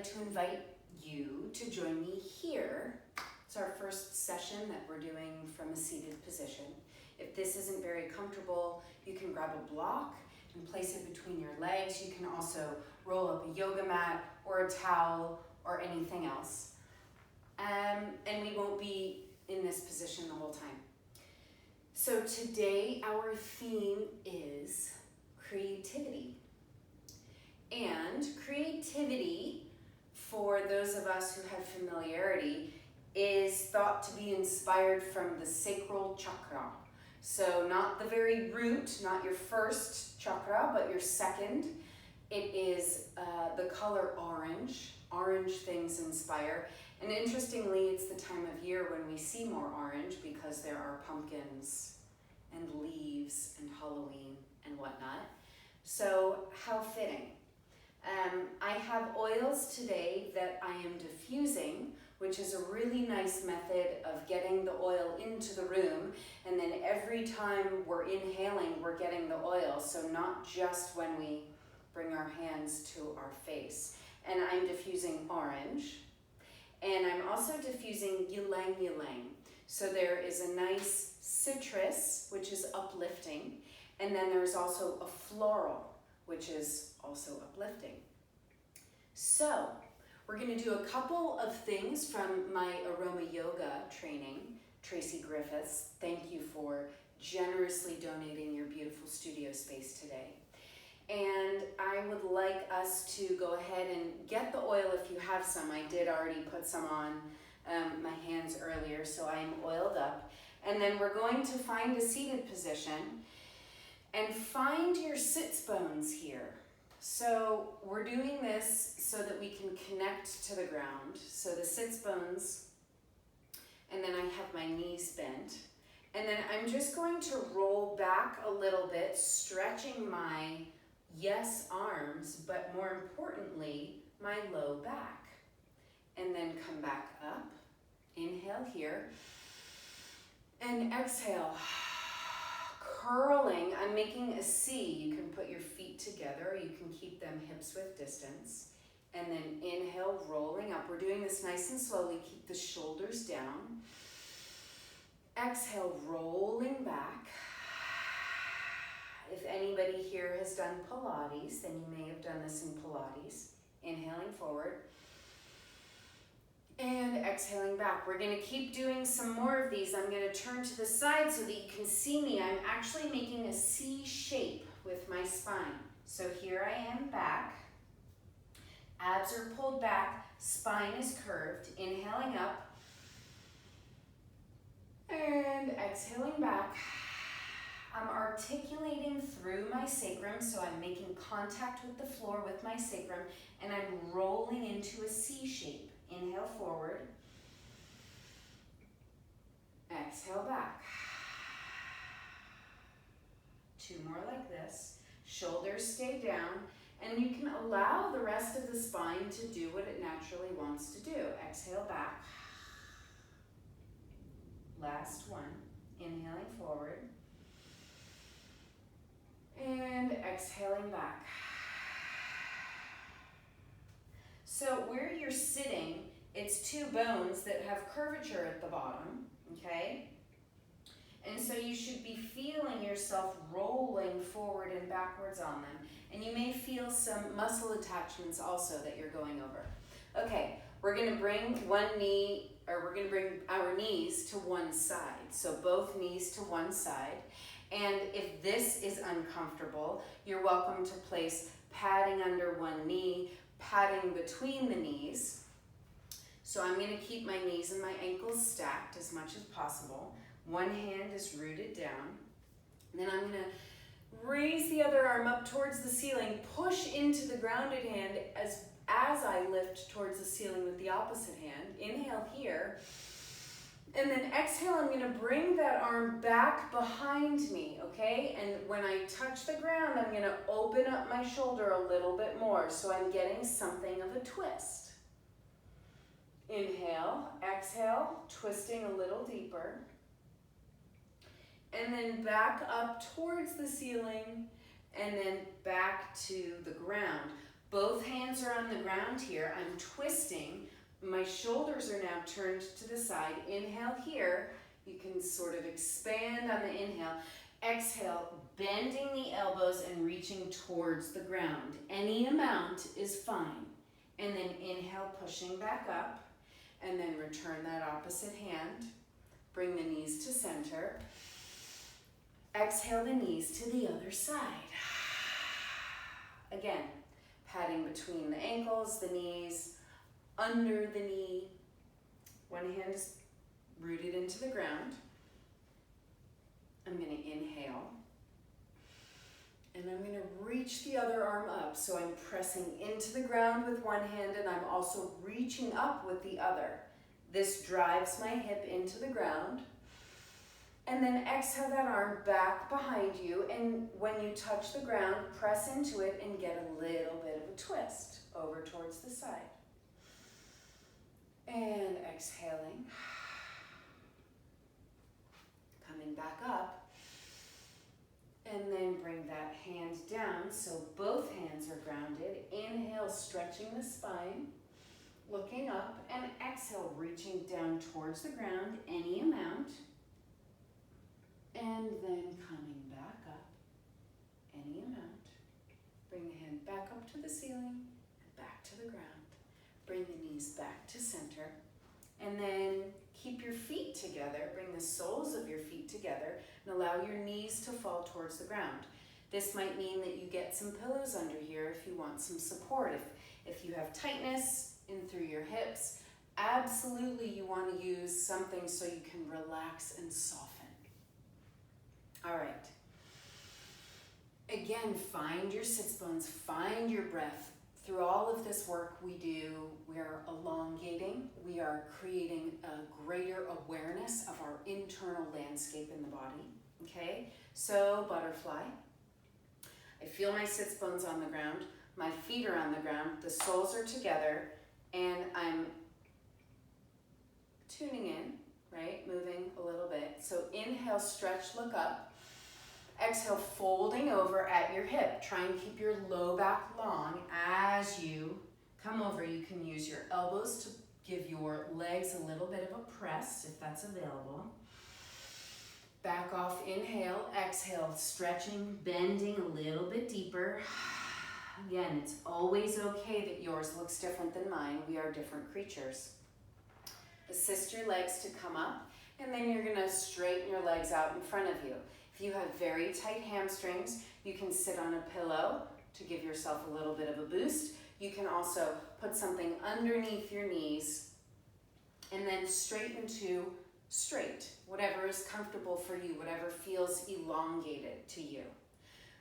like to invite you to join me here. It's our first session that we're doing from a seated position. If this isn't very comfortable, you can grab a block and place it between your legs. You can also roll up a yoga mat or a towel or anything else. And we won't be in this position the whole time. So today our theme is creativity. And creativity, for those of us who have familiarity, is thought to be inspired from the sacral chakra. So not the very root, not your first chakra, but your second. It is the color orange. Orange things inspire. And interestingly, it's the time of year when we see more orange because there are pumpkins and leaves and Halloween and whatnot. So how fitting. I have oils today that I am diffusing, which is a really nice method of getting the oil into the room, and then every time we're inhaling, we're getting the oil, so not just when we bring our hands to our face. And I'm diffusing orange, and I'm also diffusing ylang ylang. So there is a nice citrus, which is uplifting, and then there's also a floral, which is also uplifting. So we're going to do a couple of things from my aroma yoga training. Tracy Griffiths, thank you for generously donating your beautiful studio space today. And I would like us to go ahead and get the oil if you have some. I did already put some on my hands earlier, so I'm oiled up. And then we're going to find a seated position and find your sits bones here. So we're doing this so that we can connect to the ground. So the sits bones, and then I have my knees bent. And then I'm just going to roll back a little bit, stretching my yes arms, but more importantly, my low back. And then come back up, inhale here, and exhale. Curling, I'm making a C. You can put your feet together, or you can keep them hips width distance. And then inhale, rolling up. We're doing this nice and slowly. Keep the shoulders down. Exhale, rolling back. If anybody here has done Pilates, then you may have done this in Pilates. Inhaling forward. And exhaling back. We're going to keep doing some more of these. I'm going to turn to the side so that you can see me. I'm actually making a C shape with my spine. So here I am back. Abs are pulled back. Spine is curved. Inhaling up. And exhaling back. I'm articulating through my sacrum, so I'm making contact with the floor with my sacrum, and I'm rolling into a C shape. Inhale forward. Exhale back. Two more like this. Shoulders stay down, and you can allow the rest of the spine to do what it naturally wants to do. Exhale back. Last one. Inhaling forward. And exhaling back. So where you're sitting, it's two bones that have curvature at the bottom, okay? And so you should be feeling yourself rolling forward and backwards on them. And you may feel some muscle attachments also that you're going over. Okay, we're gonna bring we're gonna bring our knees to one side. So both knees to one side. And if this is uncomfortable, you're welcome to place padding under one knee, padding between the knees. So I'm going to keep my knees and my ankles stacked as much as possible. One hand is rooted down. And then I'm going to raise the other arm up towards the ceiling, push into the grounded hand as I lift towards the ceiling with the opposite hand. Inhale here. And then exhale, I'm going to bring that arm back behind me, okay? And when I touch the ground, I'm going to open up my shoulder a little bit more, so I'm getting something of a twist. Inhale, exhale, twisting a little deeper. And then back up towards the ceiling, and then back to the ground. Both hands are on the ground here. I'm twisting. My shoulders are now turned to the side. Inhale here. You can sort of expand on the inhale. Exhale, bending the elbows and reaching towards the ground. Any amount is fine. And then inhale, pushing back up. And then return that opposite hand. Bring the knees to center. Exhale the knees to the other side. Again, padding between the ankles, the knees, under the knee. One hand is rooted into the ground. I'm going to inhale. And I'm going to reach the other arm up. So I'm pressing into the ground with one hand and I'm also reaching up with the other. This drives my hip into the ground. And then exhale that arm back behind you. And when you touch the ground, press into it and get a little bit of a twist over towards the side. And exhaling. Coming back up. And then bring that hand down so both hands are grounded. Inhale, stretching the spine, looking up, and exhale, reaching down towards the ground, any amount. And then coming back up, any amount. Bring the hand back up to the ceiling, and back to the ground. Bring the knees back to center. And then keep your feet together, bring the soles of your feet together, and allow your knees to fall towards the ground. This might mean that you get some pillows under here if you want some support. If you have tightness in through your hips, absolutely you want to use something so you can relax and soften. All right. Again, find your sits bones, find your breath. Through all of this work we're elongating, we are creating a greater awareness of our internal landscape in the body, okay? So, butterfly. I feel my sits bones on the ground, my feet are on the ground, the soles are together, and I'm tuning in, right? Moving a little bit. So inhale, stretch, look up. Exhale, folding over at your hip. Try and keep your low back long. As you come over, you can use your elbows to give your legs a little bit of a press, if that's available. Back off, inhale, exhale, stretching, bending a little bit deeper. Again, it's always okay that yours looks different than mine. We are different creatures. Assist your legs to come up, and then you're gonna straighten your legs out in front of you. If you have very tight hamstrings, you can sit on a pillow to give yourself a little bit of a boost. You can also put something underneath your knees and then straighten to straight, whatever is comfortable for you, whatever feels elongated to you.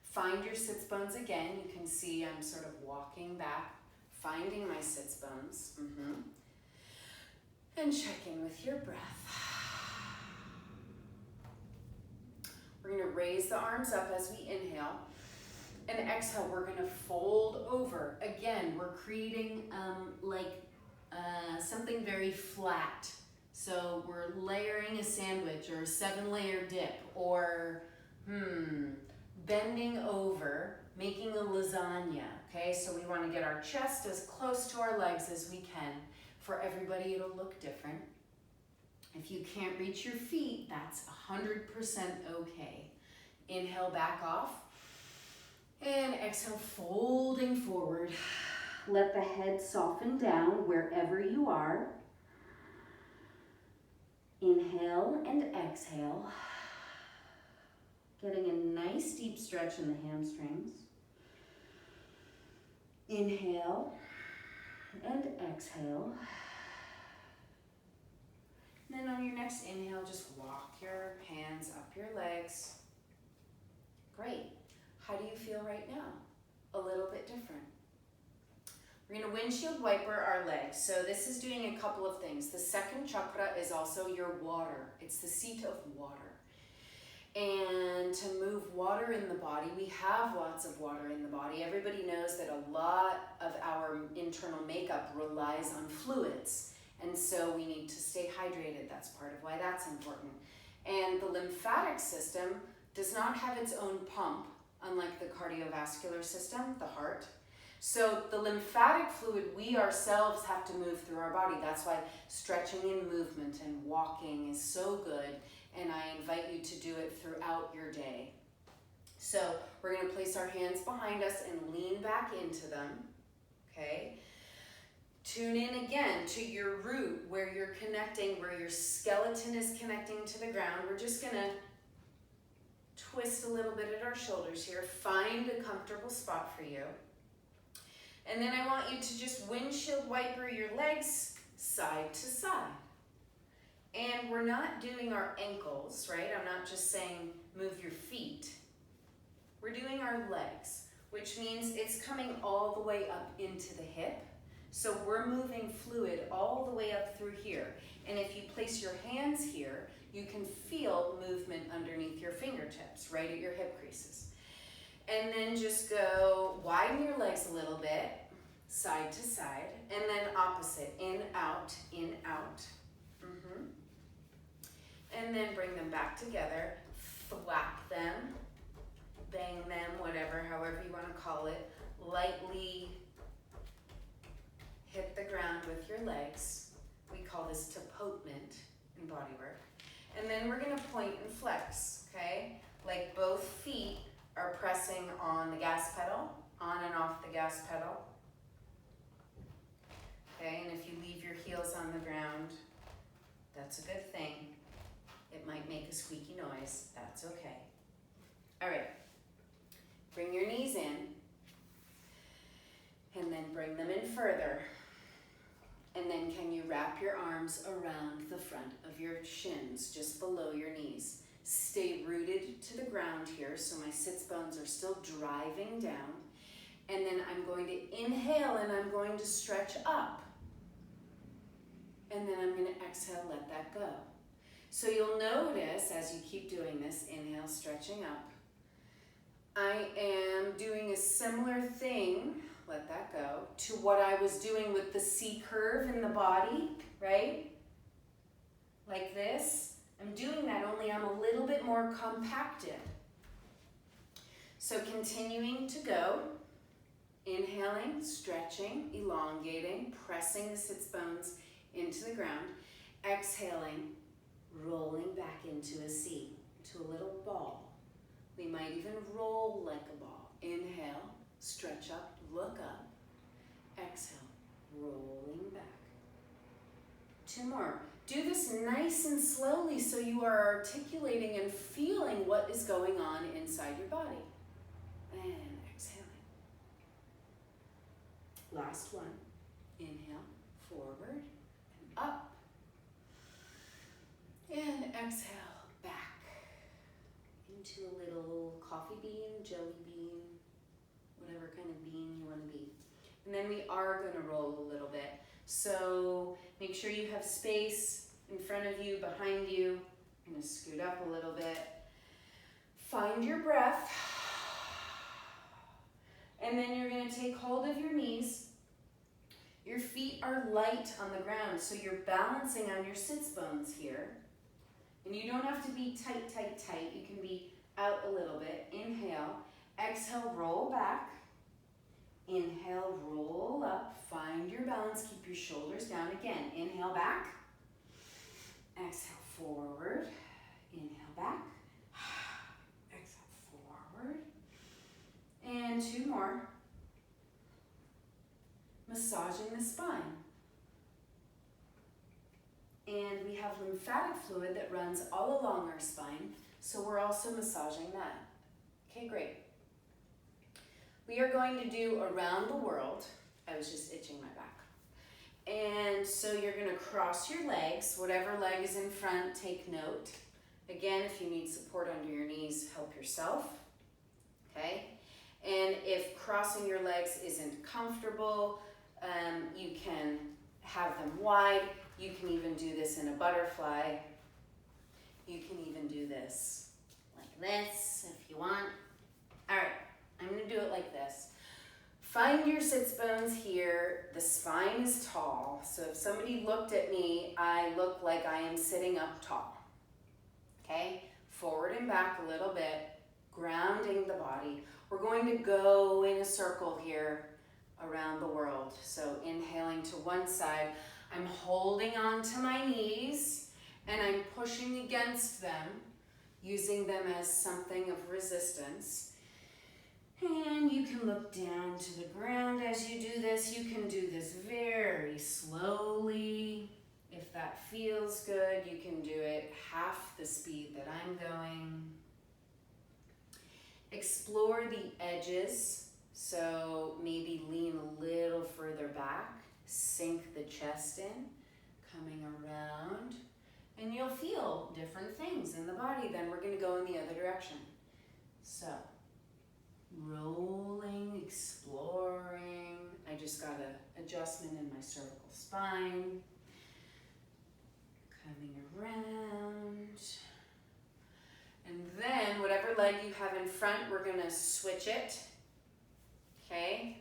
Find your sits bones again. You can see I'm sort of walking back, finding my sits bones. And check in with your breath. We're going to raise the arms up as we inhale. And exhale, we're going to fold over. Again, we're creating something very flat. So we're layering a sandwich or a 7-layer dip or bending over, making a lasagna. Okay, so we want to get our chest as close to our legs as we can. For everybody, it'll look different. If you can't reach your feet, that's 100% okay. Inhale, back off. And exhale, folding forward. Let the head soften down wherever you are. Inhale and exhale. Getting a nice deep stretch in the hamstrings. Inhale and exhale. And then on your next inhale, just walk your hands up your legs. Great. How do you feel right now? A little bit different. We're going to windshield wiper our legs. So this is doing a couple of things. The second chakra is also your water. It's the seat of water. And to move water in the body, we have lots of water in the body. Everybody knows that a lot of our internal makeup relies on fluids. And so we need to stay hydrated. That's part of why that's important. And the lymphatic system does not have its own pump, unlike the cardiovascular system, the heart. So the lymphatic fluid, we ourselves have to move through our body. That's why stretching and movement and walking is so good, and I invite you to do it throughout your day. So we're going to place our hands behind us and lean back into them, okay? Tune in again to your root, where you're connecting, where your skeleton is connecting to the ground. We're just going to twist a little bit at our shoulders here. Find a comfortable spot for you. And then I want you to just windshield wiper your legs side to side. And we're not doing our ankles, right? I'm not just saying move your feet. We're doing our legs, which means it's coming all the way up into the hip. So we're moving fluid all the way up through here. And if you place your hands here, you can feel movement underneath your fingertips, right at your hip creases. And then just go widen your legs a little bit, side to side, and then opposite, in, out, in, out. And then bring them back together, flap them, bang them, whatever, however you want to call it. Lightly hit the ground with your legs. We call this tapotement in bodywork. And then we're going to point and flex, okay? Like both feet are pressing on the gas pedal, on and off the gas pedal. Okay, and if you leave your heels on the ground, that's a good thing. It might make a squeaky noise, that's okay. All right, bring your knees in, and then bring them in further. And then can you wrap your arms around the front of your shins, just below your knees. Stay rooted to the ground here, so my sits bones are still driving down. And then I'm going to inhale and I'm going to stretch up. And then I'm going to exhale, let that go. So you'll notice as you keep doing this, inhale, stretching up. I am doing a similar thing, let that go, to what I was doing with the C curve in the body, right? Like this. I'm doing that, only I'm a little bit more compacted. So continuing to go, inhaling, stretching, elongating, pressing the sits bones into the ground, exhaling, rolling back into a C, to a little ball. We might even roll like a ball. Inhale, stretch up, look up, exhale, rolling back. 2 more. Do this nice and slowly so you are articulating and feeling what is going on inside your body. And exhaling. Last one. Inhale, forward and up. And exhale, back into a little coffee bean, jelly bean, whatever kind of bean you want to be. And then we are going to roll a little bit. So make sure you have space in front of you, behind you. I'm going to scoot up a little bit. Find your breath. And then you're going to take hold of your knees. Your feet are light on the ground, so you're balancing on your sits bones here. And you don't have to be tight, tight, tight. You can be out a little bit. Inhale. Exhale, roll back. Inhale, roll up. Find your balance. Keep your shoulders down. Again, inhale back. Exhale, forward. Inhale back. Exhale, forward. And 2 more. Massaging the spine. And we have lymphatic fluid that runs all along our spine, so we're also massaging that. Okay, great. We are going to do around the world. I was just itching my back. And so you're going to cross your legs. Whatever leg is in front, take note. Again, if you need support under your knees, help yourself. Okay? And if crossing your legs isn't comfortable, you can have them wide. You can even do this in a butterfly. You can even do this like this if you want. All right, I'm going to do it like this. Find your sits bones here. The spine is tall. So if somebody looked at me, I look like I am sitting up tall. Okay? Forward and back a little bit, grounding the body. We're going to go in a circle here. around the world. So inhaling to one side, I'm holding on to my knees and I'm pushing against them, using them as something of resistance. And you can look down to the ground as you do this. You can do this very slowly. If that feels good, you can do it half the speed that I'm going. Explore the edges, so maybe lean a little further back, sink the chest in, coming around, and you'll feel different things in the body. Then we're going to go in the other direction. So, rolling, exploring. I just got an adjustment in my cervical spine. Coming around. And then whatever leg you have in front, we're going to switch it. Okay?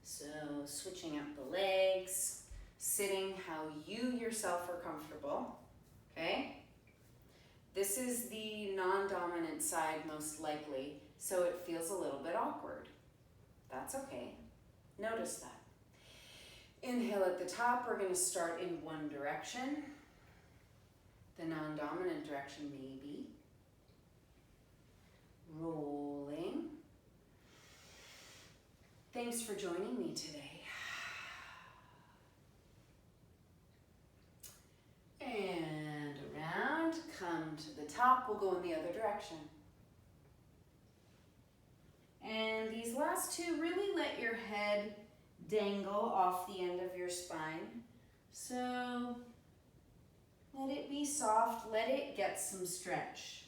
So switching up the legs, sitting how you yourself are comfortable. Okay? This is the non-dominant side most likely, so it feels a little bit awkward. That's okay. Notice that. Inhale at the top, we're going to start in one direction. The non-dominant direction maybe. Rolling. Thanks for joining me today. And around, come to the top, we'll go in the other direction. And these last two, really let your head dangle off the end of your spine. So let it be soft, let it get some stretch.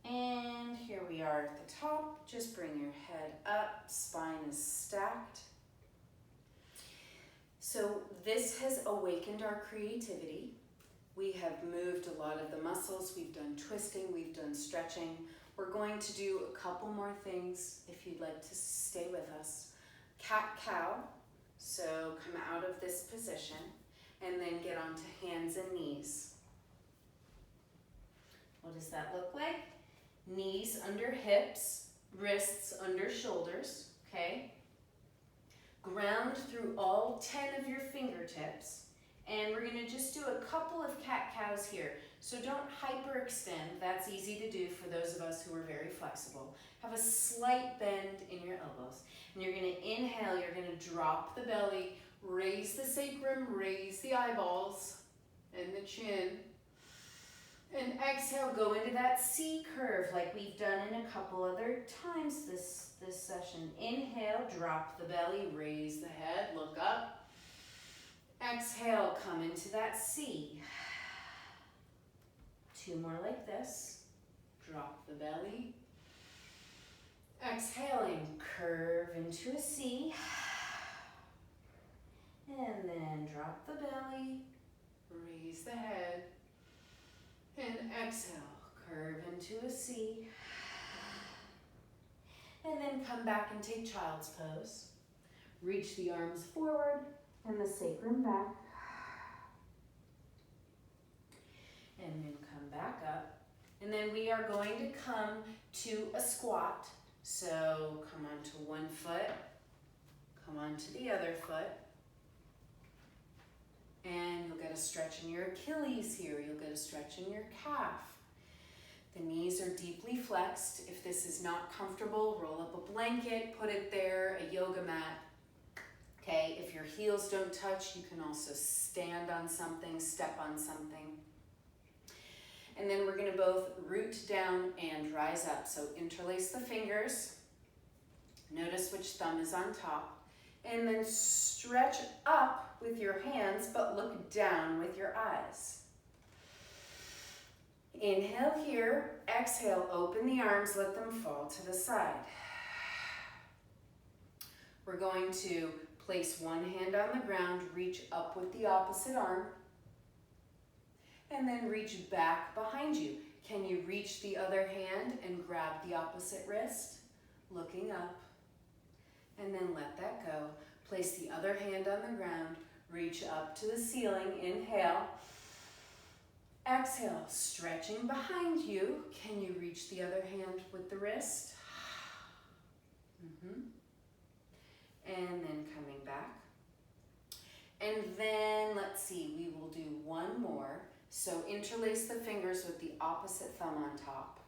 And here we are at the top. Just bring your head up, spine is stacked. So this has awakened our creativity. We have moved a lot of the muscles, we've done twisting, we've done stretching. We're going to do a couple more things if you'd like to stay with us. Cat-cow, so come out of this position and then get onto hands and knees. What does that look like? Knees under hips, wrists under shoulders, okay? Ground through all 10 of your fingertips, and we're gonna just do a couple of cat-cows here. So don't hyperextend, that's easy to do for those of us who are very flexible. Have a slight bend in your elbows. And you're gonna inhale, you're gonna drop the belly, raise the sacrum, raise the eyeballs and the chin. And exhale, go into that C curve like we've done in a couple other times this session. Inhale, drop the belly, raise the head, look up. Exhale, come into that C. Two more like this. Drop the belly. Exhaling, curve into a C. And then drop the belly, raise the head. And exhale, curve into a C. And then come back and take child's pose. Reach the arms forward and the sacrum back. And then come back up. And then we are going to come to a squat. So come onto one foot, come onto the other foot. And you'll get a stretch in your Achilles here. You'll get a stretch in your calf. The knees are deeply flexed. If this is not comfortable, roll up a blanket, put it there, a yoga mat. Okay, if your heels don't touch, you can also stand on something, step on something. And then we're gonna both root down and rise up. So interlace the fingers. Notice which thumb is on top. And then stretch up with your hands, but look down with your eyes. Inhale here, exhale, open the arms, let them fall to the side. We're going to place one hand on the ground, reach up with the opposite arm, and then reach back behind you. Can you reach the other hand and grab the opposite wrist? Looking up. And then let that go. Place the other hand on the ground, reach up to the ceiling, inhale. Exhale, stretching behind you. Can you reach the other hand with the wrist? And then coming back. And then, let's see, we will do one more. So interlace the fingers with the opposite thumb on top.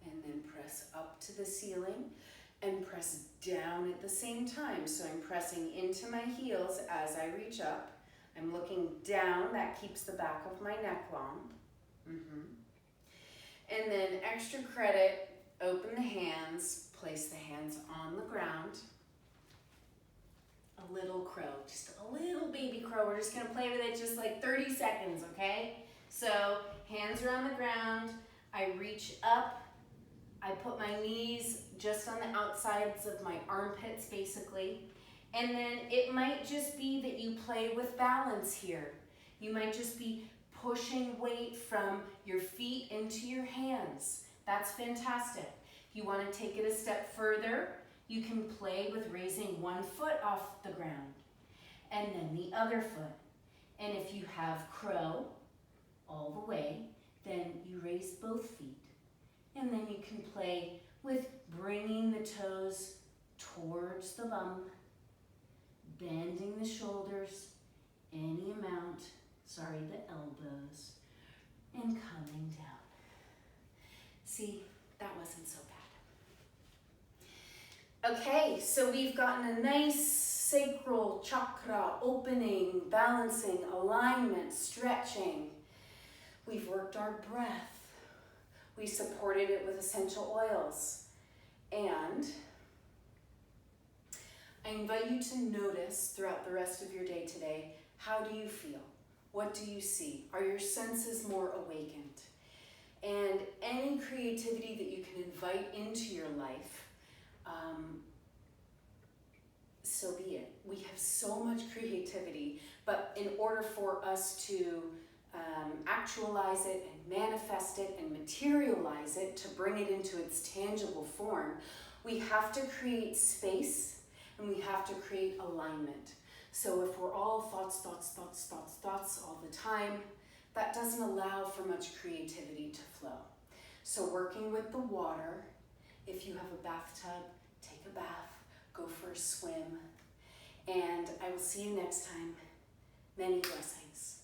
And then press up to the ceiling and press down at the same time. So I'm pressing into my heels as I reach up. I'm looking down, that keeps the back of my neck long. And then extra credit, open the hands, place the hands on the ground. A little crow, just a little baby crow. We're just gonna play with it just like 30 seconds, okay? So hands are on the ground, I reach up, I put my knees just on the outsides of my armpits basically. And then it might just be that you play with balance here. You might just be pushing weight from your feet into your hands. That's fantastic. If you want to take it a step further, you can play with raising one foot off the ground and then the other foot. And if you have crow all the way, then you raise both feet. And then you can play with bringing the toes towards the bum, bending the shoulders any amount, the elbows, and coming down. See, that wasn't so bad. Okay, so we've gotten a nice sacral chakra opening, balancing, alignment, stretching. We've worked our breath. We supported it with essential oils. And I invite you to notice throughout the rest of your day today, how do you feel? What do you see? Are your senses more awakened? And any creativity that you can invite into your life, so be it. We have so much creativity, but in order for us to actualize it and manifest it and materialize it, to bring it into its tangible form, we have to create space and we have to create alignment. So if we're all thoughts all the time, that doesn't allow for much creativity to flow. So working with the water, if you have a bathtub, take a bath, go for a swim, and I will see you next time. Many blessings.